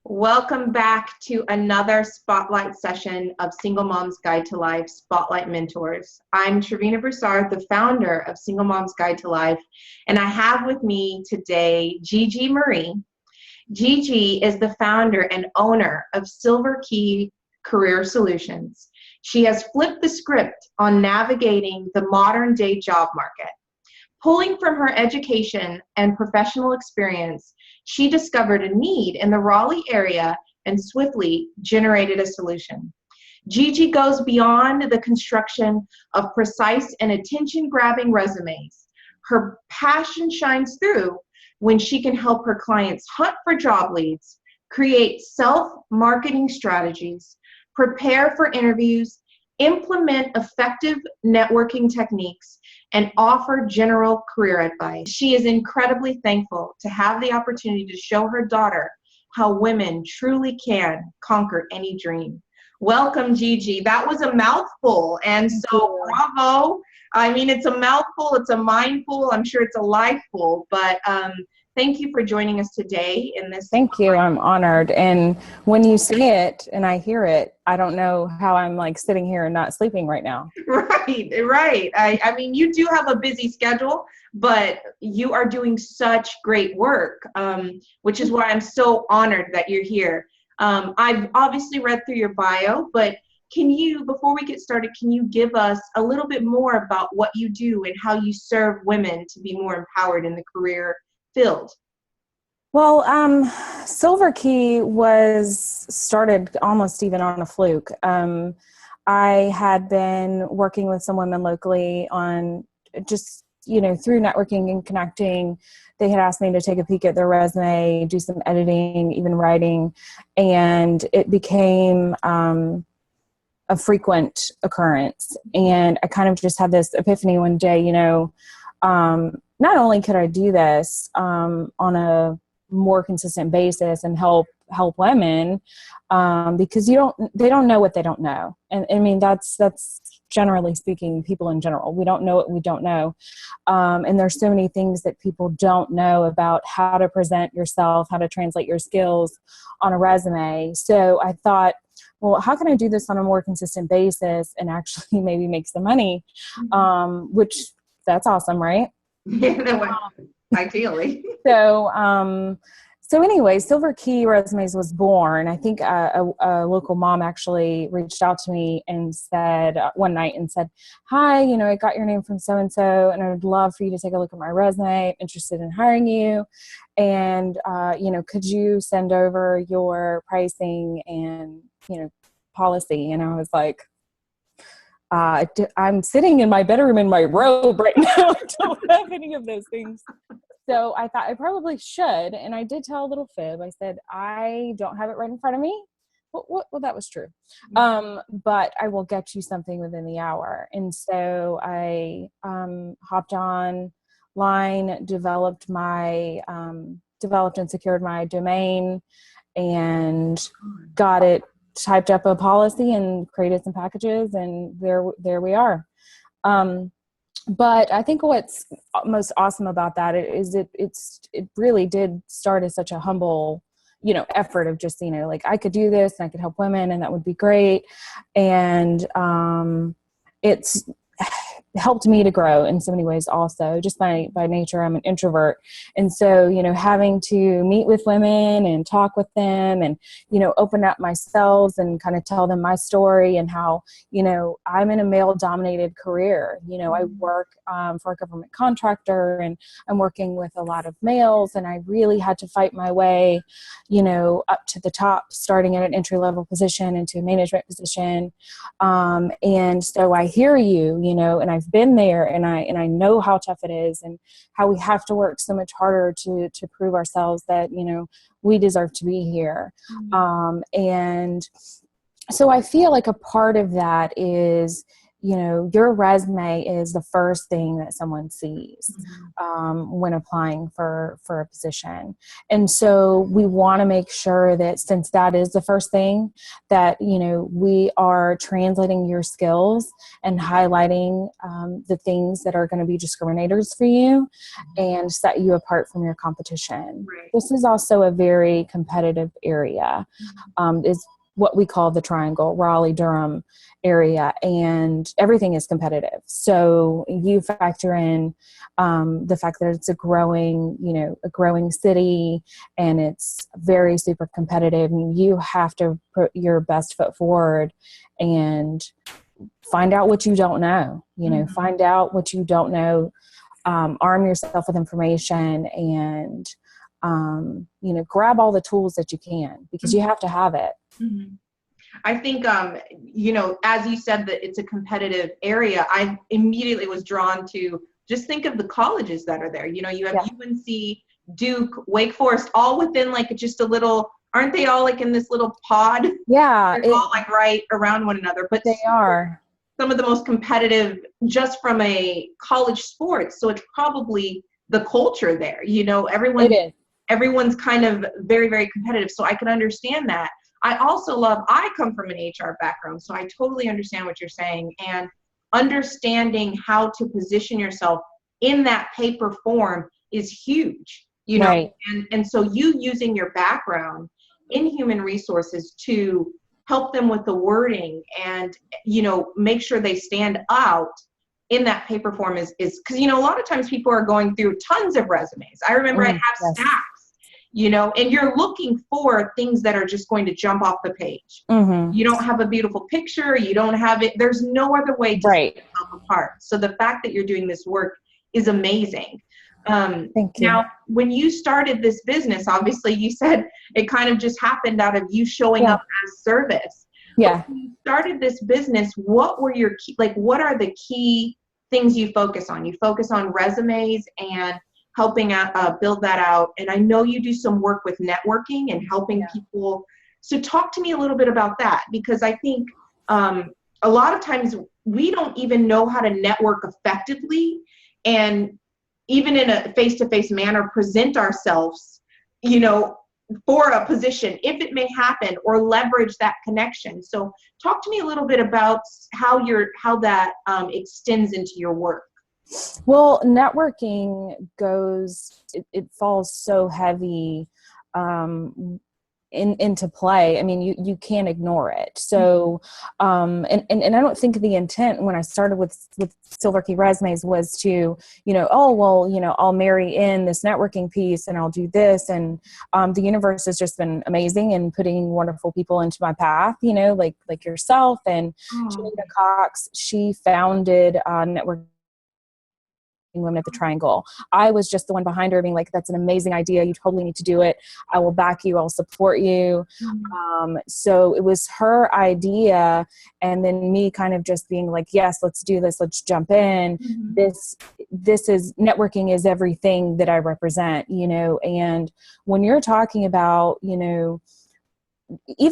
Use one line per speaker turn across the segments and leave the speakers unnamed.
Welcome back to another Spotlight session of Single Mom's Guide to Life Spotlight Mentors. I'm Trevina Broussard, the founder of Single Mom's Guide to Life, and I have with me today Gigi Marie. Gigi is the founder and owner of Silver Key Career Solutions. She has flipped the script on navigating the modern day job market. Pulling from her education and professional experience, she discovered a need in the Raleigh area and swiftly generated a solution. Gigi goes beyond the construction of precise and attention-grabbing resumes. Her passion shines through when she can help her clients hunt for job leads, create self-marketing strategies, prepare for interviews, implement effective networking techniques, and offer general career advice. She is incredibly thankful to have the opportunity to show her daughter how women truly can conquer any dream. Welcome, Gigi. That was a mouthful, and so bravo. I mean, it's a mouthful, it's a mindful, I'm sure it's a lifeful, but thank you for joining us today in this.
Thank you. I'm honored. And when you say it and I hear it, I don't know how I'm like sitting here and not sleeping right now.
Right. I mean, you do have a busy schedule, but you are doing such great work, which is why I'm so honored that you're here. I've obviously read through your bio, but before we get started, can you give us a little bit more about what you do and how you serve women to be more empowered in the career field?
Well, Silver Key was started almost even on a fluke. I had been working with some women locally on just, through networking and connecting. They had asked me to take a peek at their resume, do some editing, even writing, and it became a frequent occurrence. And I kind of just had this epiphany one day, not only could I do this on a more consistent basis and help women, because they don't know what they don't know. And I mean, that's generally speaking, people in general. We don't know what we don't know. And there's so many things that people don't know about how to present yourself, how to translate your skills on a resume. So I thought, well, how can I do this on a more consistent basis and actually maybe make some money? Which that's awesome, right?
Yeah, ideally.
So anyway, Silver Key Resumes was born. I think a local mom actually reached out to me and said one night and said, "Hi, I got your name from so-and-so and I would love for you to take a look at my resume. I'm interested in hiring you. And, could you send over your pricing and, policy?" And I was like, I'm sitting in my bedroom in my robe right now. I don't have any of those things. So I thought I probably should. And I did tell a little fib. I said, I don't have it right in front of me. Well, that was true. But I will get you something within the hour. And so I hopped online, developed and secured my domain and got it, typed up a policy and created some packages, and there we are. But I think what's most awesome about that is it really did start as such a humble, effort of just, I could do this and I could help women and that would be great. And it's helped me to grow in so many ways also. Just by nature, I'm an introvert. And so, having to meet with women and talk with them and, open up myself and kind of tell them my story and how, I'm in a male-dominated career. I work for a government contractor and I'm working with a lot of males, and I really had to fight my way, up to the top, starting at an entry-level position into a management position. And so I hear you, and I've been there, and I know how tough it is and how we have to work so much harder to prove ourselves that, we deserve to be here. And so I feel like a part of that is, your resume is the first thing that someone sees when applying for a position. And so we want to make sure that, since that is the first thing, that, we are translating your skills and highlighting the things that are going to be discriminators for you and set you apart from your competition.
Right.
This is also a very competitive area. Is what we call the triangle, Raleigh, Durham area, and everything is competitive. So you factor in the fact that it's a growing city, and it's very super competitive. I mean, you have to put your best foot forward and find out what you don't know, find out what you don't know, arm yourself with information, and grab all the tools that you can, because you have to have it.
I think, as you said, that it's a competitive area, I immediately was drawn to just think of the colleges that are there. You have UNC, Duke, Wake Forest, all within like just a little, aren't they all like in this little pod?
Yeah.
They're all like right around one another, but
they are
some of the most competitive just from a college sports. So it's probably the culture there, everyone's kind of very, very competitive. So I can understand that. I also I come from an HR background, so I totally understand what you're saying, and understanding how to position yourself in that paper form is huge,
Right.
And so you using your background in human resources to help them with the wording and, make sure they stand out in that paper form is because, a lot of times people are going through tons of resumes. I remember I'd have stacks. And you're looking for things that are just going to jump off the page. You don't have a beautiful picture. You don't have it. There's no other way to set yourself apart. So the fact that you're doing this work is amazing.
Thank you.
Now, when you started this business, obviously you said it kind of just happened out of you showing up as service.
Yeah.
But when you started this business, what were your key, what are the key things you focus on? You focus on resumes and helping out, build that out. And I know you do some work with networking and helping people. So talk to me a little bit about that, because I think a lot of times we don't even know how to network effectively, and even in a face-to-face manner, present ourselves, for a position, if it may happen, or leverage that connection. So talk to me a little bit about how that extends into your work.
Well, networking it falls so heavy into play. I mean, you can't ignore it. So, and I don't think the intent when I started with Silver Key Resumes was to, I'll marry in this networking piece and I'll do this. And the universe has just been amazing and putting wonderful people into my path, like yourself and Janita Cox. She founded Networking Women at the Triangle. I was just the one behind her being like, that's an amazing idea. You totally need to do it. I will back you. I'll support you. So it was her idea. And then me kind of just being like, yes, let's do this. Let's jump in. This is networking is everything that I represent, and when you're talking about, even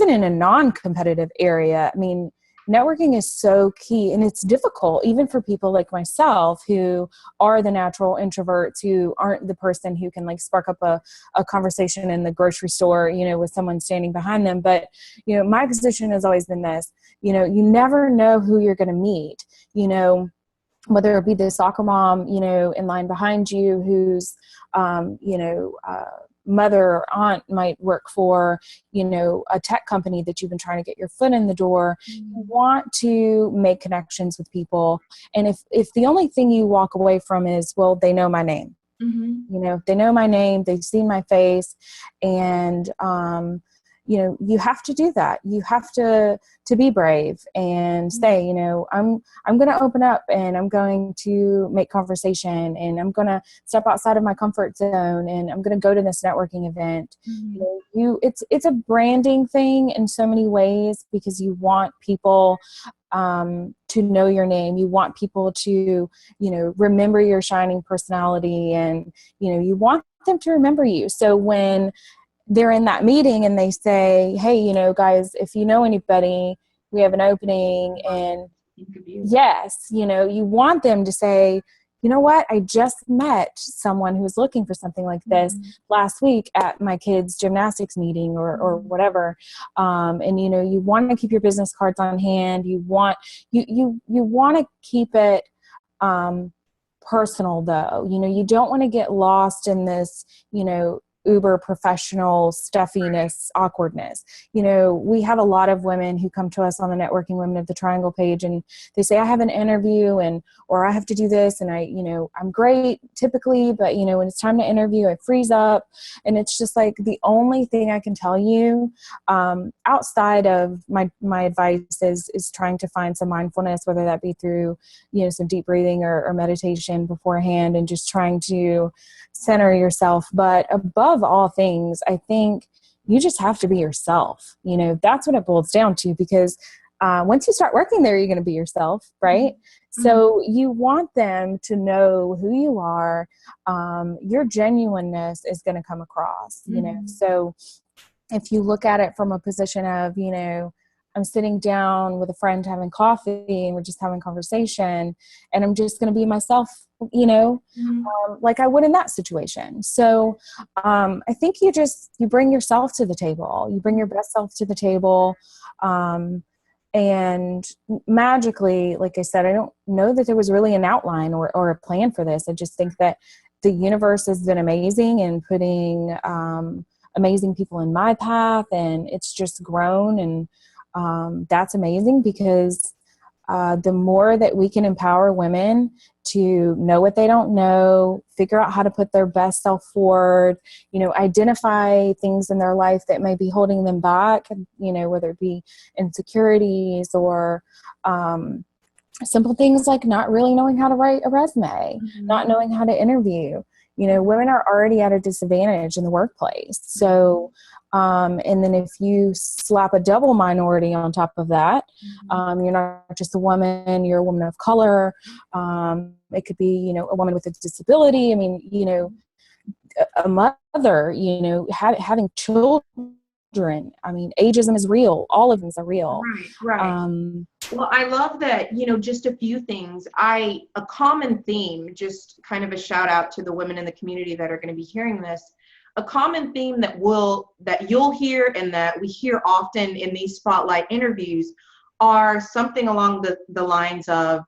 in a non-competitive area, I mean, networking is so key, and it's difficult even for people like myself who are the natural introverts, who aren't the person who can spark up a conversation in the grocery store, with someone standing behind them. But, my position has always been this, you never know who you're going to meet, whether it be the soccer mom, in line behind you who's, mother or aunt might work for, a tech company that you've been trying to get your foot in the door. You want to make connections with people. And if the only thing you walk away from is, well, they know my name, they know my name, they've seen my face, and, you have to do that. You have to be brave and say, I'm going to open up and I'm going to make conversation and I'm going to step outside of my comfort zone and I'm going to go to this networking event. It's a branding thing in so many ways, because you want people to know your name. You want people to, remember your shining personality, and, you want them to remember you. So when they're in that meeting and they say, hey, guys, if you know anybody, we have an opening and,
Interview.
Yes, you know, you want them to say, you know what, I just met someone who was looking for something like this last week at my kids' gymnastics meeting or whatever. And, you know, you want to keep your business cards on hand. You want to keep it personal, though. You know, you don't want to get lost in this, you know, uber professional stuffiness, awkwardness. You know, we have a lot of women who come to us on the Networking Women of the Triangle page, and they say, I have an interview or I have to do this. And I'm great typically, but you know, when it's time to interview, I freeze up. And it's just like, the only thing I can tell you, outside of my advice is trying to find some mindfulness, whether that be through, you know, some deep breathing or meditation beforehand, and just trying to center yourself. But above all things, I think you just have to be yourself. You know, that's what it boils down to, because once you start working there, you're going to be yourself, right? Mm-hmm. So you want them to know who you are. Your genuineness is going to come across, you know. So if you look at it from a position of, you know, I'm sitting down with a friend having coffee and we're just having conversation, and I'm just going to be myself, you know, like I would in that situation. So I think you bring yourself to the table. You bring your best self to the table. And magically, like I said, I don't know that there was really an outline or a plan for this. I just think that the universe has been amazing in putting amazing people in my path, and it's just grown. And that's amazing, because the more that we can empower women to know what they don't know, figure out how to put their best self forward, you know, identify things in their life that may be holding them back, you know, whether it be insecurities or simple things like not really knowing how to write a resume, not knowing how to interview. You know, women are already at a disadvantage in the workplace. So, and then if you slap a double minority on top of that, you're not just a woman, you're a woman of color. It could be, you know, a woman with a disability. I mean, you know, a mother, you know, having children. I mean, ageism is real. All of them are real.
Right. Well, I love that, you know, just a few things. A common theme, just kind of a shout out to the women in the community that are going to be hearing this. A common theme that you'll hear and that we hear often in these spotlight interviews are something along the lines of,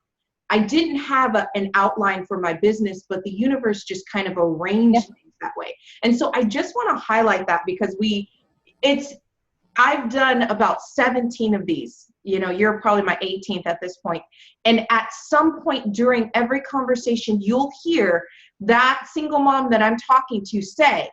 I didn't have an outline for my business, but the universe just kind of arranged things that way. And so I just want to highlight that, because I've done about 17 of these. You know, you're probably my 18th at this point. And at some point during every conversation, you'll hear that single mom that I'm talking to say,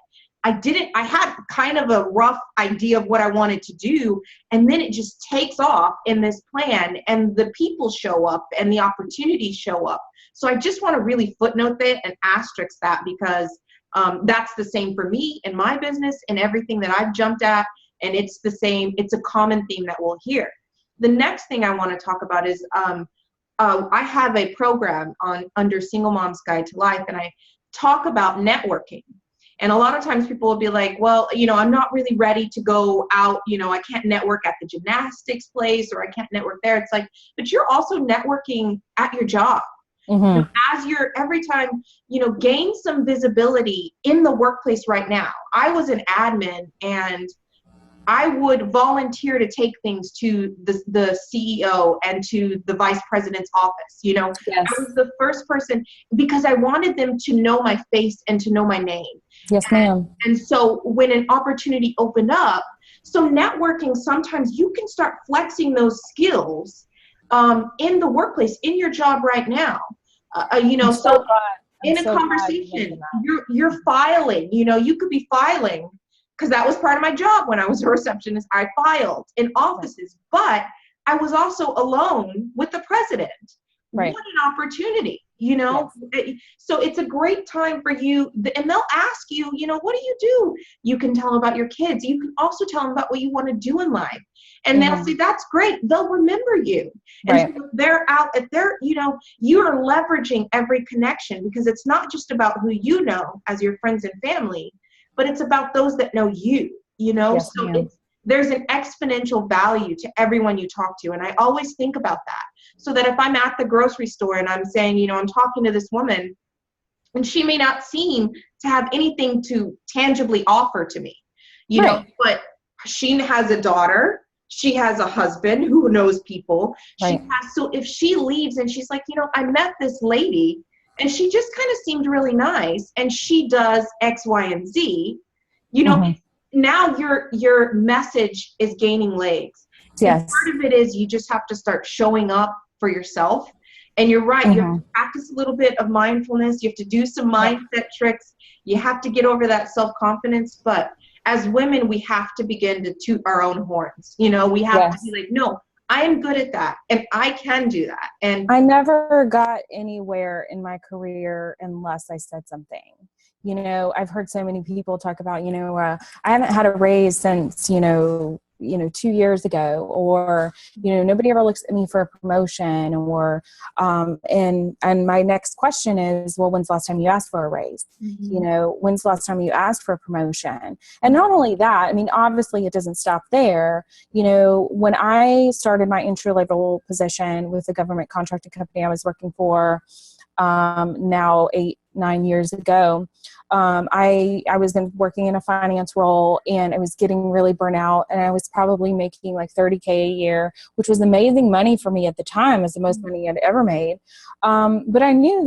I had kind of a rough idea of what I wanted to do, and then it just takes off in this plan, and the people show up and the opportunities show up. So I just want to really footnote that and asterisk that, because that's the same for me in my business and everything that I've jumped at. And it's the same, it's a common theme that we'll hear. The next thing I want to talk about is I have a program under Single Mom's Guide to Life, and I talk about networking. And a lot of times people will be like, well, you know, I'm not really ready to go out, you know, I can't network at the gymnastics place, or I can't network there. It's like, but you're also networking at your job. You know, every time, you know, gain some visibility in the workplace right now. I was an admin, and I would volunteer to take things to the CEO and to the vice president's office. You know, I was the first person, because I wanted them to know my face and to know my name.
Yes, ma'am.
And so when an opportunity opened up, so networking, sometimes you can start flexing those skills in the workplace, in your job right now. You know, so in a conversation, you're filing, you know, you could be filing, because that was part of my job when I was a receptionist. I filed in offices, but I was also alone with the president. Right. What an opportunity, you know? Yes. So it's a great time for you. And they'll ask you, you know, what do you do? You can tell them about your kids. You can also tell them about what you want to do in life. And they'll say, that's great. They'll remember you. And so they're out at their, you know, you are leveraging every connection, because it's not just about who you know as your friends and family, but it's about those that know you, you know? Yes, so there's an exponential value to everyone you talk to. And I always think about that. So that if I'm at the grocery store and I'm saying, you know, I'm talking to this woman and she may not seem to have anything to tangibly offer to me, you know, but she has a daughter, she has a husband who knows people. So if she leaves and she's like, you know, I met this lady and she just kind of seemed really nice and she does X, Y, and Z, you know, now your message is gaining legs.
Yes.
And part of it is you just have to start showing up for yourself. And you're right, you have to practice a little bit of mindfulness. You have to do some mindset tricks. You have to get over that self-confidence. But as women, we have to begin to toot our own horns. You know, we have to be like, no, I am good at that and I can do that. And
I never got anywhere in my career unless I said something. You know, I've heard so many people talk about, you know, I haven't had a raise since, you know, 2 years ago, or, you know, nobody ever looks at me for a promotion, or, and my next question is, well, when's the last time you asked for a raise? You know, when's the last time you asked for a promotion? And not only that, I mean, obviously it doesn't stop there. You know, when I started my entry-level position with the government contracting company I was working for, now 8-9 years ago, I was working in a finance role, and I was getting really burnt out, and I was probably making like $30K a year, which was amazing money for me at the time. It was the most money I'd ever made. But I knew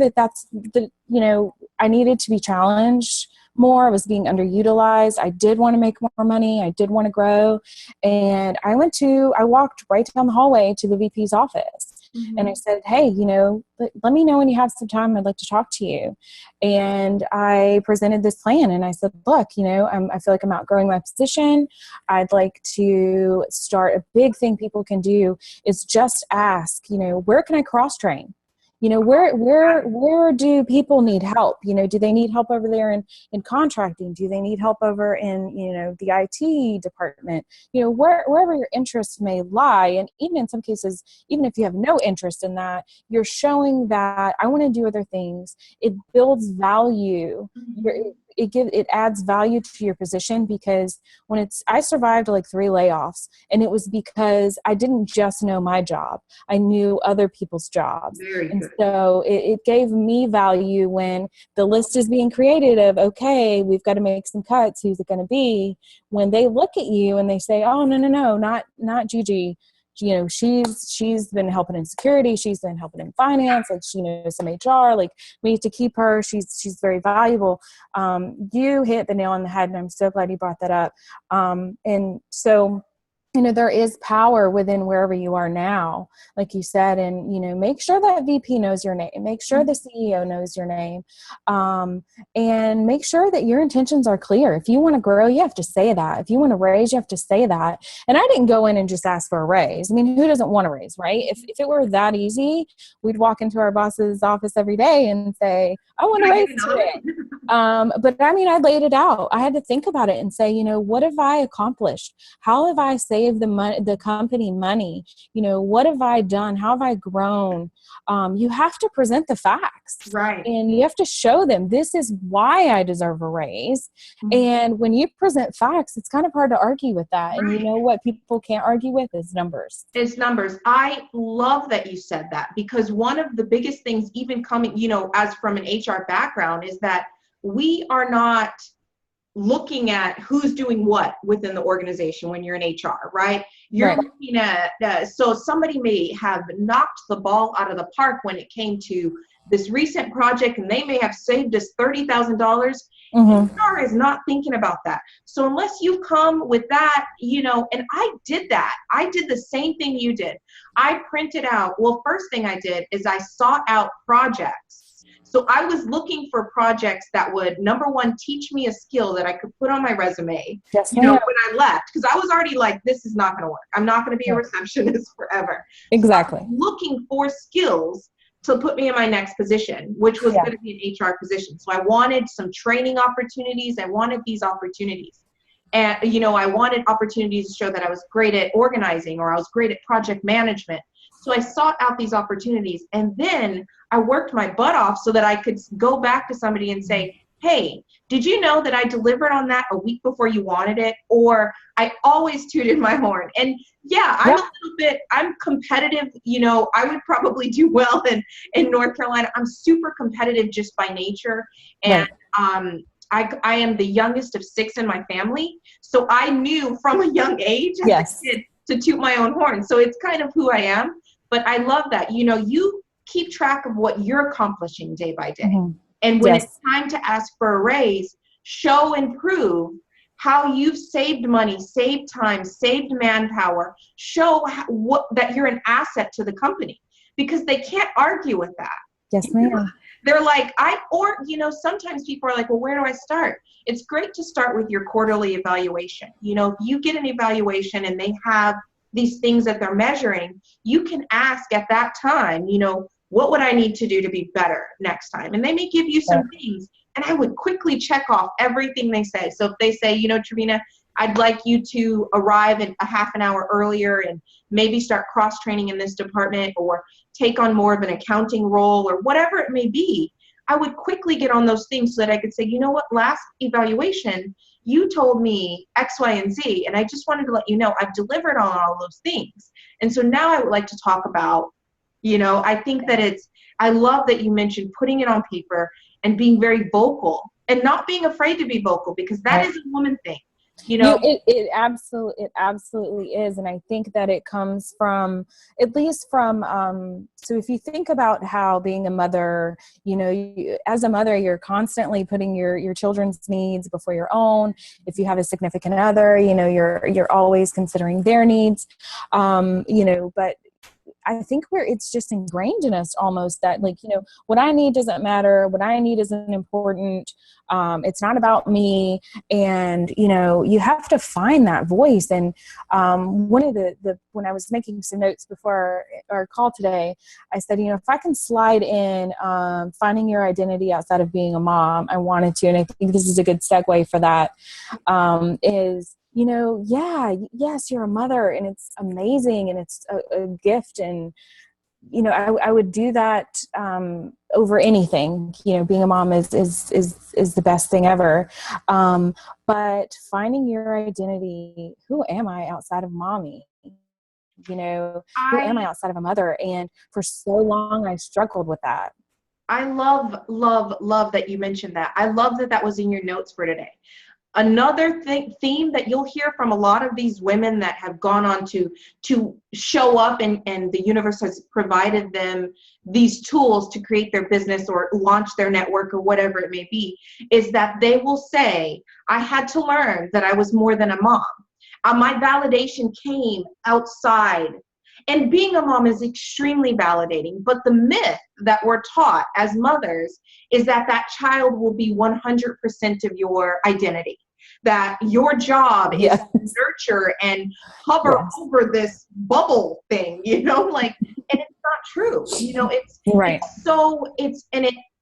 you know, I needed to be challenged more. I was being underutilized. I did want to make more money. I did want to grow. And I walked right down the hallway to the VP's office. And I said, hey, you know, let me know when you have some time. I'd like to talk to you. And I presented this plan, and I said, look, you know, I feel like I'm outgrowing my position. I'd like to start a big thing people can do is just ask, you know, where can I cross train? You know, where do people need help? You know, do they need help over there in contracting? Do they need help over in, you know, the IT department? You know, wherever your interests may lie. And even in some cases, even if you have no interest in that, you're showing that I want to do other things. It builds value. It adds value to your position, because I survived like 3 layoffs, and it was because I didn't just know my job. I knew other people's jobs. And so it gave me value when the list is being created of, okay, we've got to make some cuts. Who's it going to be? When they look at you and they say, oh, no, not Gigi. You know, she's been helping in security. She's been helping in finance. Like, she knows some HR. Like, we need to keep her. She's very valuable. You hit the nail on the head, and I'm so glad you brought that up. And so, you know, there is power within wherever you are now, like you said, and, you know, make sure that VP knows your name, make sure the CEO knows your name, and make sure that your intentions are clear. If you want to grow, you have to say that. If you want to raise, you have to say that. And I didn't go in and just ask for a raise. I mean, who doesn't want a raise, right? If it were that easy, we'd walk into our boss's office every day and say, I want a raise today. But I mean, I laid it out. I had to think about it and say, you know, what have I accomplished? How have I saved the company money? You know, what have I done? How have I grown? You have to present the facts,
right?
And you have to show them, this is why I deserve a raise. And when you present facts, it's kind of hard to argue with that. Right. And you know what people can't argue with is numbers.
It's numbers. I love that you said that, because one of the biggest things, even coming, you know, as from an HR background, is that we are not looking at who's doing what within the organization when you're in HR, right? You're looking at, so somebody may have knocked the ball out of the park when it came to this recent project, and they may have saved us $30,000. HR is not thinking about that. So unless you come with that, you know, and I did that. I did the same thing you did. I printed out, well, first thing I did is I sought out projects. So I was looking for projects that would, number one, teach me a skill that I could put on my resume, you know, when I left, because I was already like, this is not going to work. I'm not going to be a receptionist forever.
Exactly.
So looking for skills to put me in my next position, which was going to be an HR position. So I wanted some training opportunities. I wanted these opportunities. And, you know, I wanted opportunities to show that I was great at organizing, or I was great at project management. So I sought out these opportunities, and then I worked my butt off so that I could go back to somebody and say, hey, did you know that I delivered on that a week before you wanted it? Or I always tooted my horn. And yeah, I'm a
Yep.
little bit, I'm competitive. You know, I would probably do well in North Carolina. I'm super competitive just by nature. And
Right.
I am the youngest of 6 in my family. So I knew from a young age as a
Yes.
kid to toot my own horn. So it's kind of who I am. But I love that, you know, you keep track of what you're accomplishing day by day.
Hmm.
And when it's
Yes.
time to ask for a raise, show and prove how you've saved money, saved time, saved manpower. Show that you're an asset to the company, because they can't argue with that.
Yes, ma'am.
They're like, you know, sometimes people are like, well, where do I start? It's great to start with your quarterly evaluation. You know, if you get an evaluation and they have these things that they're measuring, you can ask at that time, you know, what would I need to do to be better next time? And they may give you some
Right.
things, and I would quickly check off everything they say. So if they say, you know, Trevina, I'd like you to arrive in a half an hour earlier and maybe start cross-training in this department, or take on more of an accounting role, or whatever it may be, I would quickly get on those things so that I could say, you know what, last evaluation, you told me X, Y, and Z, and I just wanted to let you know I've delivered on all those things. And so now I would like to talk about, you know, I think that I love that you mentioned putting it on paper and being very vocal and not being afraid to be vocal, because that
Right.
is a woman thing, you know.
It absolutely is. And I think that it comes from, at least from, so if you think about how being a mother, you know, as a mother, you're constantly putting your children's needs before your own. If you have a significant other, you know, you're always considering their needs, you know, but I think it's just ingrained in us almost that, like, you know, what I need doesn't matter. What I need isn't important. It's not about me. And, you know, you have to find that voice. And one of when I was making some notes before our call today, I said, you know, if I can slide in finding your identity outside of being a mom, I wanted to. And I think this is a good segue for that, is, you know, yeah, yes, you're a mother and it's amazing and it's a gift. And, you know, I would do that over anything. You know, being a mom is the best thing ever. But finding your identity, who am I outside of mommy? You know, who am I
I
outside of a mother? And for so long, I struggled with that.
I love, love, love that you mentioned that. I love that that was in your notes for today. Another theme that you'll hear from a lot of these women that have gone on to show up, and the universe has provided them these tools to create their business or launch their network or whatever it may be, is that they will say, I had to learn that I was more than a mom. My validation came outside. And being a mom is extremely validating. But the myth that we're taught as mothers is that that child will be 100% of your identity, that your job is
Yes.
to nurture and hover
Yes.
over this bubble thing, you know, like, and it's not true. You know,
Right.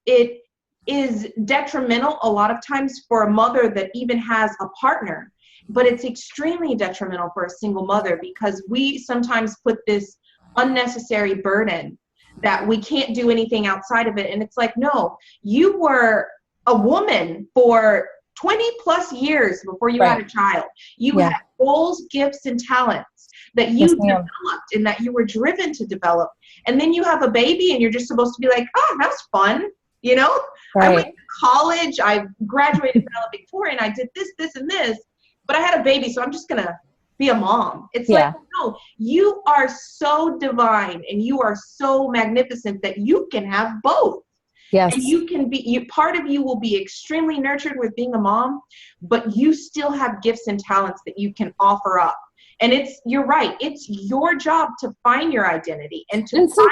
it is detrimental a lot of times for a mother that even has a partner, but it's extremely detrimental for a single mother, because we sometimes put this unnecessary burden that we can't do anything outside of it. And it's like, no, you were a woman for 20 plus years before you had
Right.
a child. You
Yeah.
had goals, gifts, and talents that you
Yes, ma'am.
developed and that you were driven to develop. And then you have a baby and you're just supposed to be like, oh, that was fun. You know, I went
Right.
to college, I graduated valedictorian, I did this, this, and this, but I had a baby, so I'm just going to be a mom. It's
Yeah.
like, no, you are so divine and you are so magnificent that you can have both. And
Yes.
you can be, part of you will be extremely nurtured with being a mom, but you still have gifts and talents that you can offer up. And you're right, it's your job to find your identity and to
And
find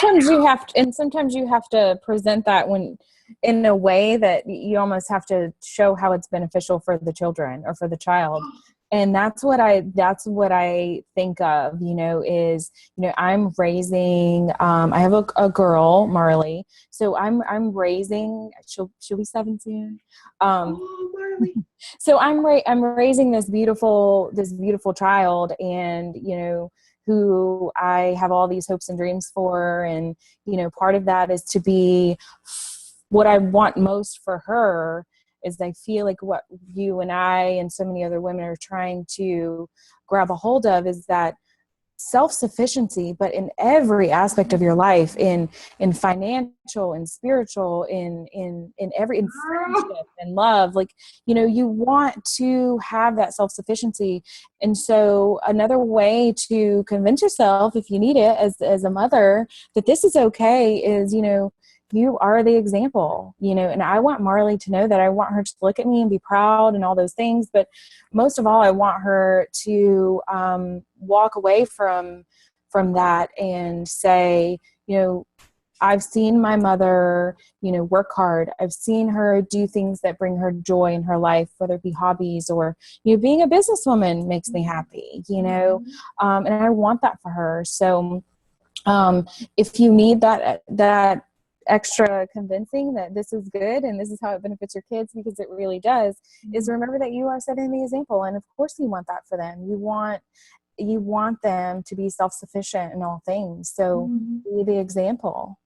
sometimes you have to present that when in a way that you almost have to show how it's beneficial for the children or for the child. And that's what I think of, you know, is, you know, I'm raising, I have a girl, Marley. So I'm raising, she'll be 7 soon.
oh, Marley.
So I'm raising this beautiful child, and, you know, who I have all these hopes and dreams for. And, you know, part of that is to be what I want most for her is I feel like what you and I and so many other women are trying to grab a hold of is that self-sufficiency, but in every aspect of your life, in financial and spiritual, in friendship and love, like, you know, you want to have that self-sufficiency. And so another way to convince yourself, if you need it as a mother, that this is okay is, you know, you are the example, you know, and I want Marley to know that. I want her to look at me and be proud and all those things. But most of all, I want her to walk away from that and say, you know, I've seen my mother, you know, work hard. I've seen her do things that bring her joy in her life, whether it be hobbies or, you know, being a businesswoman makes me happy, you know, and I want that for her. So if you need that extra convincing that this is good and this is how it benefits your kids, because it really does, is remember that you are setting the example. And of course you want that for them. You want them to be self-sufficient in all things. So be the example.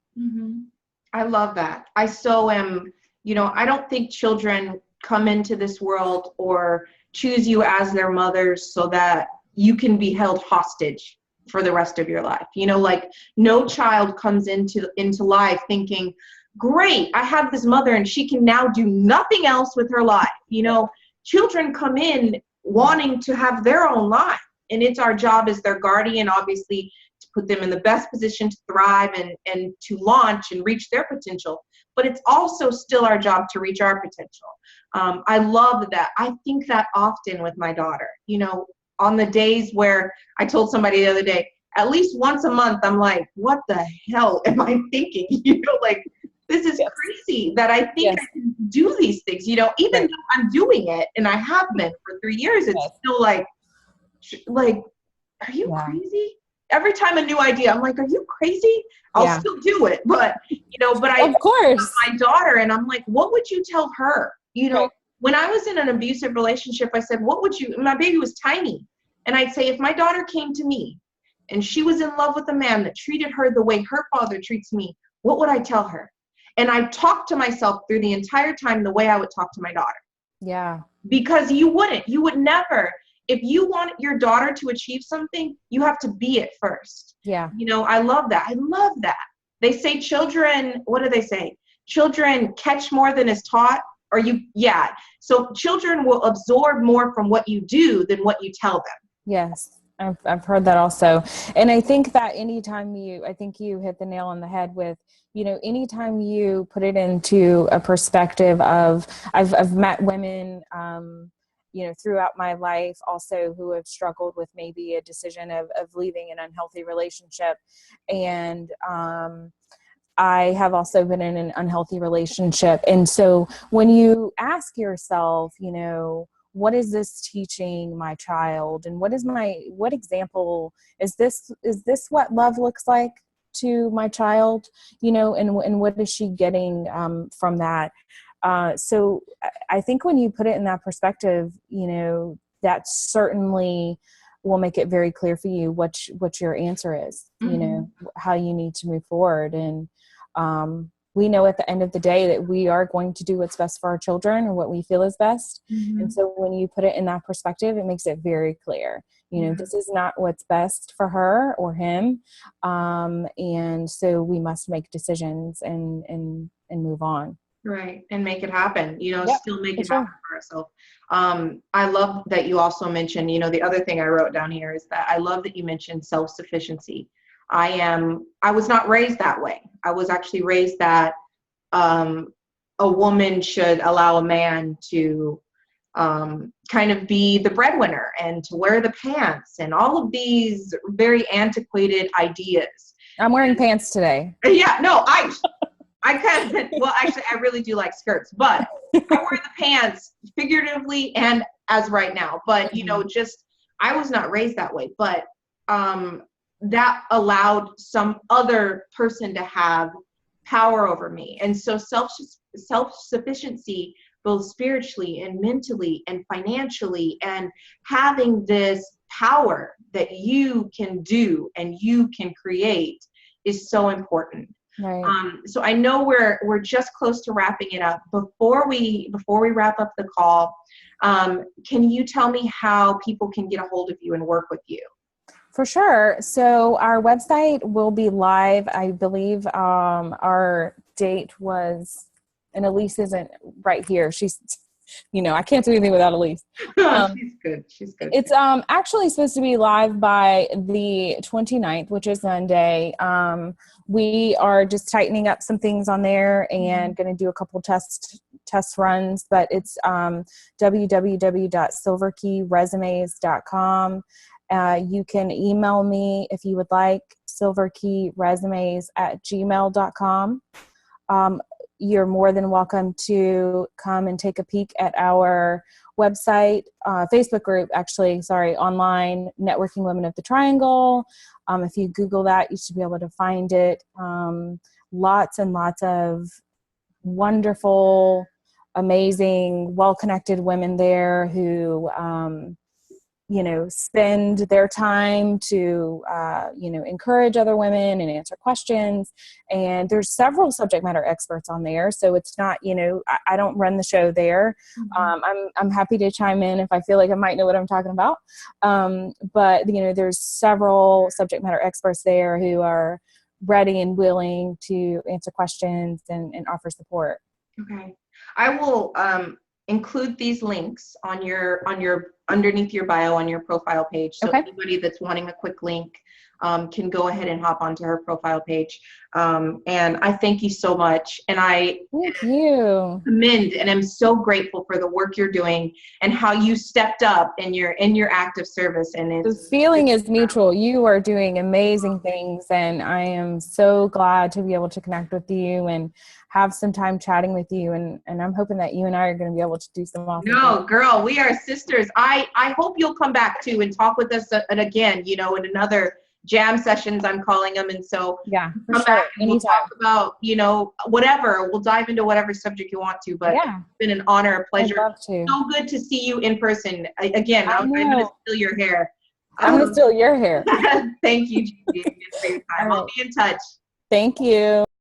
I love that. I so am, you know, I don't think children come into this world or choose you as their mothers so that you can be held hostage for the rest of your life. You know, like no child comes into life thinking, great, I have this mother and she can now do nothing else with her life. You know, children come in wanting to have their own life, and it's our job as their guardian, obviously, to put them in the best position to thrive and to launch and reach their potential. But it's also still our job to reach our potential. I love that. I think that often with my daughter, you know, on the days where I told somebody the other day, at least once a month, I'm like, what the hell am I thinking? You know, like, this is crazy that I think I can do these things, you know, even though I'm doing it and I have been for 3 years, it's still like, are you crazy? Every time a new idea, I'm like, are you crazy? I'll still do it. But, you know, I
of course,
my daughter, and I'm like, what would you tell her? You know, when I was in an abusive relationship, I said, what would you, my baby was tiny. And I'd say, if my daughter came to me and she was in love with a man that treated her the way her father treats me, what would I tell her? And I talked to myself through the entire time the way I would talk to my daughter.
Yeah.
Because you would never, if you want your daughter to achieve something, you have to be it first.
Yeah.
You know, I love that. I love that. They say children, what do they say? Children catch more than is taught. So children will absorb more from what you do than what you tell them.
Yes, I've heard that also. And I think that I think you hit the nail on the head with, you know, anytime you put it into a perspective of, I've met women, you know, throughout my life also who have struggled with maybe a decision of leaving an unhealthy relationship. And, I have also been in an unhealthy relationship. And so when you ask yourself, you know, what is this teaching my child? And what example is this what love looks like to my child, you know, and what is she getting from that? So I think when you put it in that perspective, you know, that certainly will make it very clear for you what your answer is, you know, how you need to move forward. And we know at the end of the day that we are going to do what's best for our children and what we feel is best. And so when you put it in that perspective, it makes it very clear, you know, this is not what's best for her or him. And so we must make decisions and move on.
Right. And make it happen, you know, still make it
sure.
happen for ourselves. I love that you also mentioned, you know, the other thing I wrote down here is that I love that you mentioned self-sufficiency. I was not raised that way. I was actually raised that a woman should allow a man to kind of be the breadwinner and to wear the pants and all of these very antiquated ideas.
I'm wearing pants today.
Yeah, no, I kind of, well, actually, I really do like skirts, but I wear the pants figuratively and as right now. But, you know, just, I was not raised that way. But that allowed some other person to have power over me. And so self-sufficiency, both spiritually and mentally and financially, and having this power that you can do and you can create is so important.
Right.
So I know we're just close to wrapping it up. Before we wrap up the call, can you tell me how people can get a hold of you and work with you?
For sure. So our website will be live. I believe our date was, and Elise isn't right here. She's, I can't do anything without Elise.
She's good. She's good.
It's actually supposed to be live by the 29th, which is Monday. We are just tightening up some things on there and going to do a couple test runs, but it's www.silverkeyresumes.com. You can email me if you would like, silverkeyresumes@gmail.com. You're more than welcome to come and take a peek at our website, Facebook group, online, Networking Women of the Triangle. If you Google that, you should be able to find it. Lots and lots of wonderful, amazing, well-connected women there who, spend their time to, encourage other women and answer questions. And there's several subject matter experts on there. So it's not, I don't run the show there. I'm happy to chime in if I feel like I might know what I'm talking about. But, there's several subject matter experts there who are ready and willing to answer questions and offer support.
Okay. I will include these links on your underneath your bio on your profile page. So anybody that's wanting a quick link can go ahead and hop onto her profile page. And I thank you so much. And I commend and I'm so grateful for the work you're doing and how you stepped up in your active service. And
the feeling is mutual. You are doing amazing things, and I am so glad to be able to connect with you and have some time chatting with you. And I'm hoping that you and I are going to be able to do some awesome things.
Girl, we are sisters. I hope you'll come back too and talk with us and again, in another jam sessions, I'm calling them. And so come back and we'll talk about, whatever. We'll dive into whatever subject you want to, but it's been an honor, a pleasure.
I'd love to.
So good to see you in person. Again, I'm going to steal your hair.
I'm going to steal your hair.
Thank you, Gigi, for your time. I'll be in touch.
Thank you.